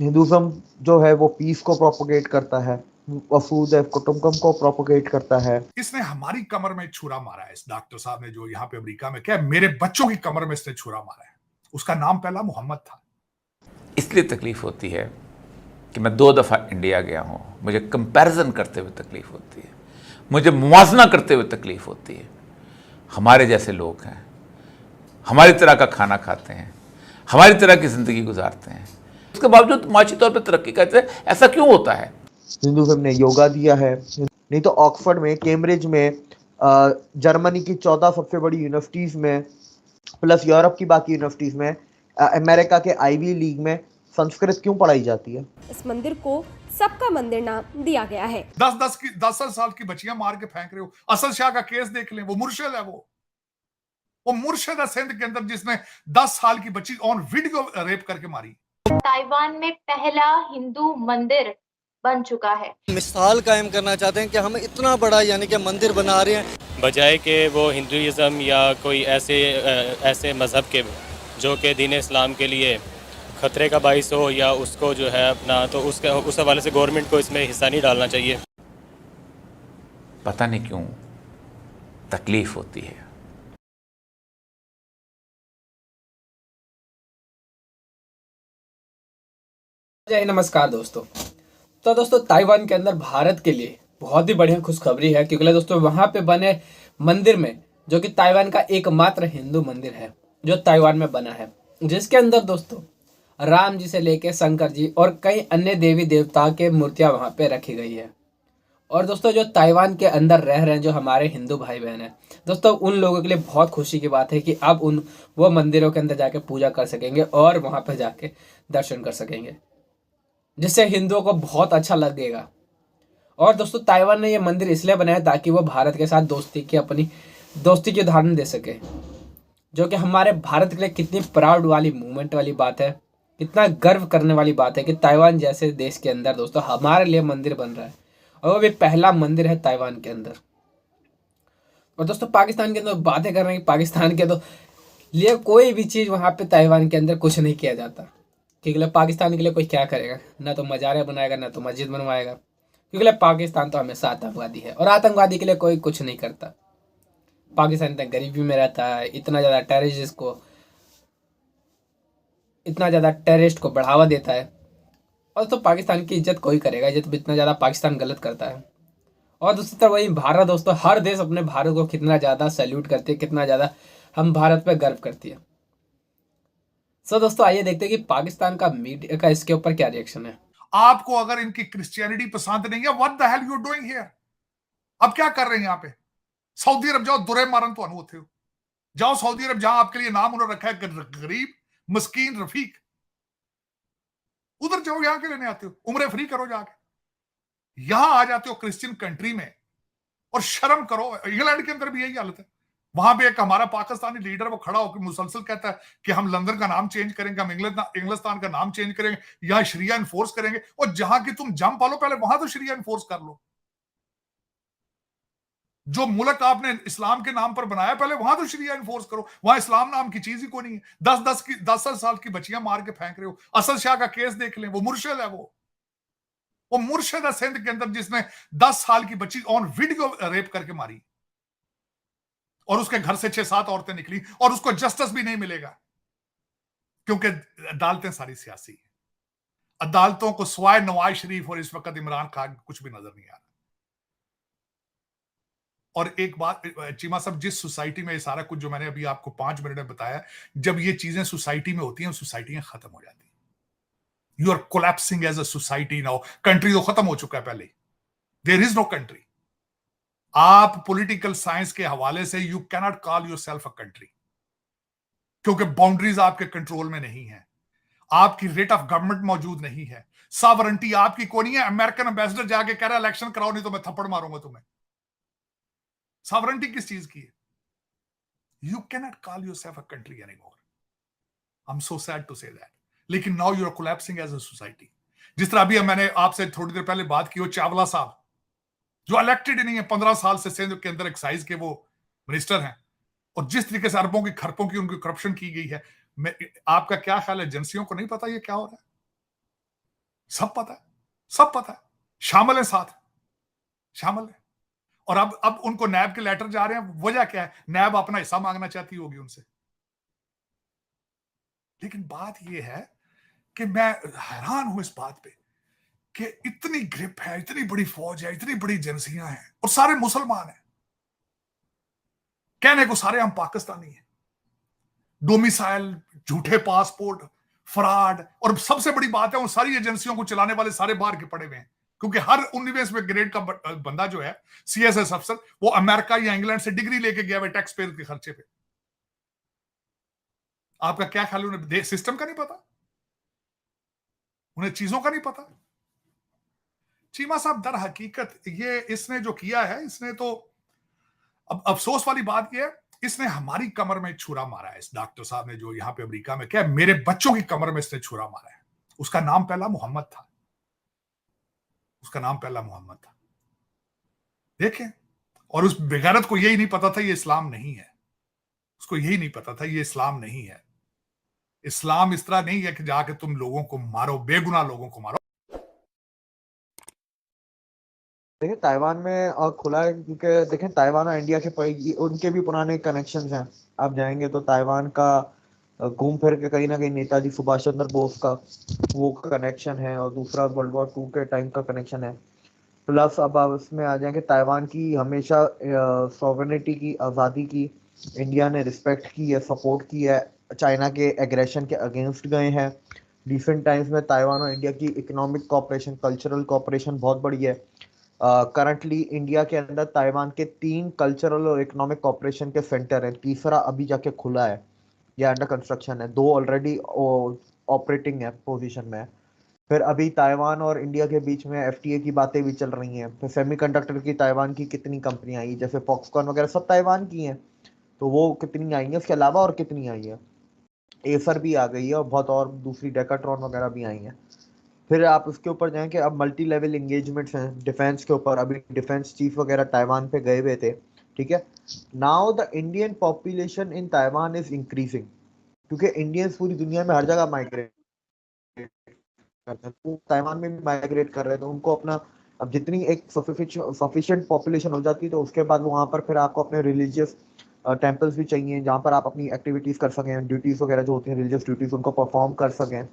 Hinduism जो है वो पीस को प्रोपोगेट करता है, वसुधैव कुटुंबकम को प्रोपोगेट करता है। इसने हमारी कमर में छुरा मारा है, इस डॉक्टर साहब ने जो यहाँ पे अमेरिका में, क्या मेरे बच्चों की कमर में इसने छुरा मारा है। उसका नाम पहला मोहम्मद था। इसलिए तकलीफ होती है कि मैं 2 दफ़ा इंडिया गया हूँ, मुझे कंपैरिजन करते हुए तकलीफ होती है, मुझे मुवाजना करते हुए तकलीफ होती है। हमारे जैसे लोग हैं, हमारी तरह का खाना खाते हैं, हमारी तरह की ज़िंदगी गुजारते हैं, उसके बावजूद माशी तौर पर तरक्की करते हैं। ऐसा क्यों होता है? हिंदुज्म ने योगा दिया है, नहीं तो ऑक्सफोर्ड में, कैम्ब्रिज में, जर्मनी की 14 सबसे बड़ी यूनिवर्सिटीज में, प्लस यूरोप की बाकी यूनिवर्सिटीज में, अमेरिका के आईवी लीग में संस्कृत क्यों पढ़ाई जाती है? इस मंदिर को सबका मंदिर नाम दिया गया है। 10 साल की बच्चियां मार के फेंक रहे हो। असद शाह का केस देख लें, वो मुर्शिद है, वो मुर्शिद है सिंध के अंदर, जिसने 10 साल की बच्ची ऑन वीडियो रेप करके मारी। ताइवान में पहला हिंदू मंदिर बन चुका है। मिसाल कायम करना चाहते हैं कि हम इतना बड़ा यानी कि मंदिर बना रहे हैं, बजाय कि वो हिंदुइज़्म या कोई ऐसे मज़हब के जो कि दीन इस्लाम के लिए ख़तरे का बाइस हो या उसको जो है अपना, तो उस हवाले से गवर्नमेंट को इसमें हिस्सा नहीं डालना चाहिए। पता नहीं क्यों तकलीफ होती है। जय नमस्कार दोस्तों। तो दोस्तों, ताइवान के अंदर भारत के लिए बहुत ही बढ़िया खुशखबरी है, क्योंकि दोस्तों वहां पे बने मंदिर में, जो कि ताइवान का एकमात्र हिंदू मंदिर है जो ताइवान में बना है, जिसके अंदर दोस्तों राम जी से लेके शंकर जी और कई अन्य देवी देवता के मूर्तियां वहां पे रखी गई है। और दोस्तों जो ताइवान के अंदर रह रहे हैं जो हमारे हिंदू भाई बहन हैं दोस्तों, उन लोगों के लिए बहुत खुशी की बात है कि अब वो मंदिरों के अंदर जाके पूजा कर सकेंगे और वहां पर जाके दर्शन कर सकेंगे, जिससे हिंदुओं को बहुत अच्छा लगेगा। और दोस्तों ताइवान ने ये मंदिर इसलिए बनाया ताकि वो भारत के साथ अपनी दोस्ती की उदाहरण दे सके, जो कि हमारे भारत के लिए कितनी प्राउड वाली मूवमेंट वाली बात है, कितना गर्व करने वाली बात है कि ताइवान जैसे देश के अंदर दोस्तों हमारे लिए मंदिर बन रहा है, और वो भी पहला मंदिर है ताइवान के अंदर। और दोस्तों पाकिस्तान के अंदर बातें कर रहे हैं, पाकिस्तान के तो लिए कोई भी चीज़ वहाँ पे ताइवान के अंदर कुछ नहीं किया जाता, क्योंकि पाकिस्तान के लिए कोई क्या करेगा, ना तो मज़ार बनाएगा ना तो मस्जिद बनवाएगा, क्योंकि पाकिस्तान तो हमेशा आतंकवादी है और आतंकवादी के लिए कोई कुछ नहीं करता। पाकिस्तान इतना गरीबी में रहता है, इतना ज़्यादा टेररिस्ट को बढ़ावा देता है, और तो पाकिस्तान की इज्जत कोई करेगा, इज्जत इतना ज़्यादा पाकिस्तान गलत करता है। और दूसरी तरफ वही भारत दोस्तों, हर देश अपने भारत को कितना ज़्यादा सैल्यूट करते हैं, कितना ज़्यादा हम भारत पर गर्व करती है। सो दोस्तों आइए देखते हैं कि पाकिस्तान का मीडिया का इसके ऊपर क्या रिएक्शन है। आपको अगर इनकी क्रिश्चियनिटी पसंद नहीं है, what the hell you doing here? अब क्या कर रहे हैं यहाँ पे? सऊदी अरब जाओ, दुरे मारन तो होते हो, जाओ सऊदी अरब, जहां आपके लिए नाम उन्होंने रखा है गरीब मस्कीन रफीक, उधर जाओ, यहां के लेने आते हो, उम्र फ्री करो जाके, यहां आ जाते हो क्रिश्चियन कंट्री में, और शर्म करो। इंग्लैंड के अंदर भी यही हालत है। वहां पे एक हमारा पाकिस्तानी लीडर वो खड़ा होकर मुसलसल कहता है कि हम लंदन का नाम चेंज करेंगे, हम इंग्लिस्तान का नाम चेंज करेंगे, यहां शरिया इन्फोर्स करेंगे। और जहां की तुम जम पालो, पहले वहां तो शरिया इन्फोर्स कर लो। जो मुल्क आपने इस्लाम के नाम पर बनाया, पहले वहां तो शरिया इन्फोर्स करो। वहां इस्लाम नाम की चीज ही कोई नहीं है। 10 साल की बच्चियां मार के फेंक रहे हो। असद शाह का केस देख लें, वो मुर्शिद है, वो मुर्शिद है सिंध के अंदर, जिसने 10 साल की बच्ची ऑन वीडियो रेप करके मारी, और उसके घर से 6-7 औरतें निकली, और उसको जस्टिस भी नहीं मिलेगा, क्योंकि अदालतें सारी सियासी हैं। अदालतों को स्वाय नवाज शरीफ और इस वक्त इमरान खान कुछ भी नजर नहीं आ रहा। और एक बात चीमा साहब, जिस सोसाइटी में ये सारा कुछ जो मैंने अभी आपको 5 मिनट में बताया, जब ये चीजें सोसाइटी में होती हैं, सोसाइटियां खत्म हो जाती हैं। You are collapsing as a society now. Country तो खत्म हो चुका है पहले, देयर इज नो कंट्री। आप पॉलिटिकल साइंस के हवाले से you cannot call yourself a country, क्योंकि बाउंड्रीज आपके कंट्रोल में नहीं है, आपकी रेट ऑफ गवर्नमेंट मौजूद नहीं है, सॉवरेंटी आपकी कोई नहीं है। अमेरिकन एम्बेसडर जाके कह रहा है इलेक्शन कराओ, नहीं तो मैं थप्पड़ मारूंगा तुम्हें। सॉवरेंटी किस चीज की है? You cannot call yourself a country anymore. I am so sad to say that. लेकिन now you are collapsing as a society. जिस तरह अभी मैंने आपसे थोड़ी देर पहले बात की, वो चावला साहब जो इलेक्टेड नहीं है, 15 साल से सिंध के अंदर एक्साइज के वो मिनिस्टर हैं, और जिस तरीके से अरबों की खरबों की उनकी करप्शन की गई है, आपका क्या ख्याल है? एजेंसियों को नहीं पता ये क्या हो रहा है? सब पता है, सब पता है, शामिल है, साथ शामिल है। और अब उनको नैब के लेटर जा रहे हैं, वजह क्या है? नैब अपना हिस्सा मांगना चाहती होगी उनसे। लेकिन बात यह है कि मैं हैरान हूं इस बात पे कि इतनी ग्रिप है, इतनी बड़ी फौज है, इतनी बड़ी एजेंसियां हैं और सारे मुसलमान हैं। कहने को सारे हम पाकिस्तानी हैं। डोमिसाइल, झूठे पासपोर्ट, फ्रॉड, और सबसे बड़ी बात है उन सारी एजेंसियों को चलाने वाले सारे बाहर के पड़े हुए हैं, क्योंकि हर 19वें ग्रेड का बंदा जो है CSS अफसर, वो अमेरिका या इंग्लैंड से डिग्री लेके गया हुआ टैक्स पेयर के खर्चे पे। आपका क्या ख्याल है? उन्हें सिस्टम का नहीं पता, उन्हें चीजों का नहीं पता। चीमा साहब दर हकीकत ये इसने जो किया है, इसने तो, अब अफसोस वाली बात यह है, इसने हमारी कमर में छुरा मारा है। इस डॉक्टर साहब ने जो यहां पे अमेरिका में, क्या मेरे बच्चों की कमर में इसने छुरा मारा है। उसका नाम पहला मोहम्मद था, उसका नाम पहला मोहम्मद था, देखें। और उस बेगैरत को यही नहीं पता था ये इस्लाम नहीं है, उसको यही नहीं पता था ये इस्लाम नहीं है। इस्लाम इस तरह नहीं है कि जाके तुम लोगों को मारो, बेगुनाह लोगों को मारो। देखिए ताइवान में खुला है, क्योंकि देखें ताइवान और इंडिया के उनके भी पुराने कनेक्शंस हैं। आप जाएंगे तो ताइवान का घूम फिर के कहीं ना कहीं नेताजी सुभाष चंद्र बोस का वो कनेक्शन है, और दूसरा वर्ल्ड वॉर 2 के टाइम का कनेक्शन है। प्लस अब आप इसमें आ जाएंगे, ताइवान की हमेशा सॉवरेनिटी की, आज़ादी की इंडिया ने रिस्पेक्ट की है, सपोर्ट की है, चाइना के एग्रेशन के अगेंस्ट गए हैं। रिसेंट टाइम्स में ताइवान और इंडिया की इकोनॉमिक कोऑपरेशन, कल्चरल कोऑपरेशन बहुत बड़ी है। करंटली इंडिया के अंदर ताइवान के 3 कल्चरल और इकोनॉमिक कोऑपरेशन के सेंटर हैं, तीसरा अभी जाके खुला है या अंडर कंस्ट्रक्शन है, 2 ऑलरेडी ऑपरेटिंग है, पोजीशन में है। फिर अभी ताइवान और इंडिया के बीच में FTA की बातें भी चल रही हैं। फिर सेमीकंडक्टर की ताइवान की कितनी कंपनियां आई, जैसे फॉक्सकॉन वगैरह सब ताइवान की हैं, तो वो कितनी आई हैं, उसके अलावा और कितनी आई है, एसर भी आ गई है, और बहुत और दूसरी डेकाट्रॉन वगैरह भी आई हैं। फिर आप उसके ऊपर जाएं कि अब मल्टी लेवल एंगेजमेंट्स हैं डिफेंस के ऊपर। अभी डिफेंस चीफ वगैरह ताइवान पे गए हुए थे, ठीक है। Now the Indian population in Taiwan is increasing, क्योंकि इंडियंस पूरी दुनिया में हर जगह माइग्रेट करते हैं, तो ताइवान में भी माइग्रेट कर रहे हैं। तो उनको अपना, अब जितनी एक सफिशिएंट पॉपुलेशन हो जाती है तो उसके बाद वहाँ पर फिर आपको अपने रिलीजियस टेम्पल्स भी चाहिए, जहाँ पर आप अपनी एक्टिविटीज कर सकें, ड्यूटीज वगैरह जो होती हैं रिलीजियस ड्यूटीज, उनको परफॉर्म कर सकें।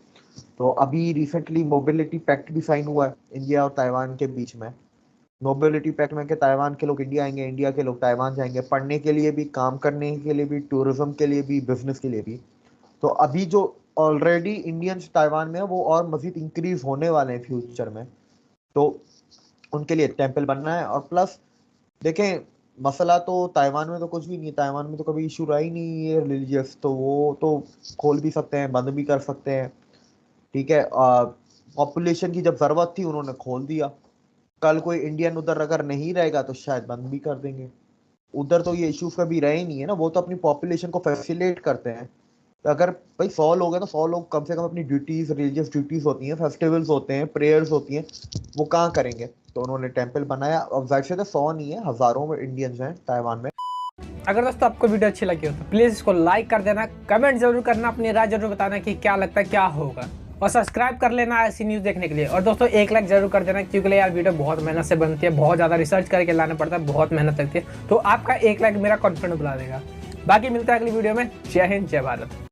तो अभी रिसेंटली मोबिलिटी पैक्ट भी साइन हुआ है इंडिया और ताइवान के बीच में। मोबिलिटी पैक्ट में कि ताइवान के लोग इंडिया आएंगे, इंडिया के लोग ताइवान जाएंगे, पढ़ने के लिए भी, काम करने के लिए भी, टूरिज्म के लिए भी, बिजनेस के लिए भी। तो अभी जो ऑलरेडी इंडियंस ताइवान में है वो और मजीद इंक्रीज होने वाले हैं फ्यूचर में, तो उनके लिए टेम्पल बनना है। और प्लस देखें, मसला तो ताइवान में तो कुछ भी नहीं है, ताइवान में तो कभी इशू रहा ही नहीं है रिलीजियस, तो वो तो खोल भी सकते हैं, बंद भी कर सकते हैं, ठीक है। पॉपुलेशन की जब जरूरत थी उन्होंने खोल दिया, कल कोई इंडियन उधर अगर नहीं रहेगा तो शायद बंद भी कर देंगे। उधर तो ये इश्यूज कभी रहे ही नहीं है ना, वो तो अपनी पॉपुलेशन को फैसिलिटेट करते हैं। तो अगर भाई 100 लोग हैं तो 100 लोग कम से कम अपनी ड्यूटीज, रिलीजियस ड्यूटीज होती हैं, फेस्टिवल्स होते हैं, प्रेयर्स होती हैं, वो कहाँ करेंगे, तो उन्होंने टेम्पल बनाया। अब वैसे तो 100 नहीं है, हजारों में इंडियंस हैं ताइवान में। अगर दोस्तों आपको वीडियो अच्छी लगी हो तो प्लीज़ इसको लाइक कर देना, कमेंट जरूर करना, अपनी राय जरूर बताना कि क्या लगता है क्या होगा, और सब्सक्राइब कर लेना ऐसी न्यूज़ देखने के लिए। और दोस्तों 1 लाइक जरूर कर देना, क्योंकि यार वीडियो बहुत मेहनत से बनती है, बहुत ज़्यादा रिसर्च करके लाना पड़ता है, बहुत मेहनत लगती है। तो आपका 1 लाइक मेरा कॉन्फिडेंस बढ़ा देगा। बाकी मिलता है अगली वीडियो में। जय हिंद, जय भारत।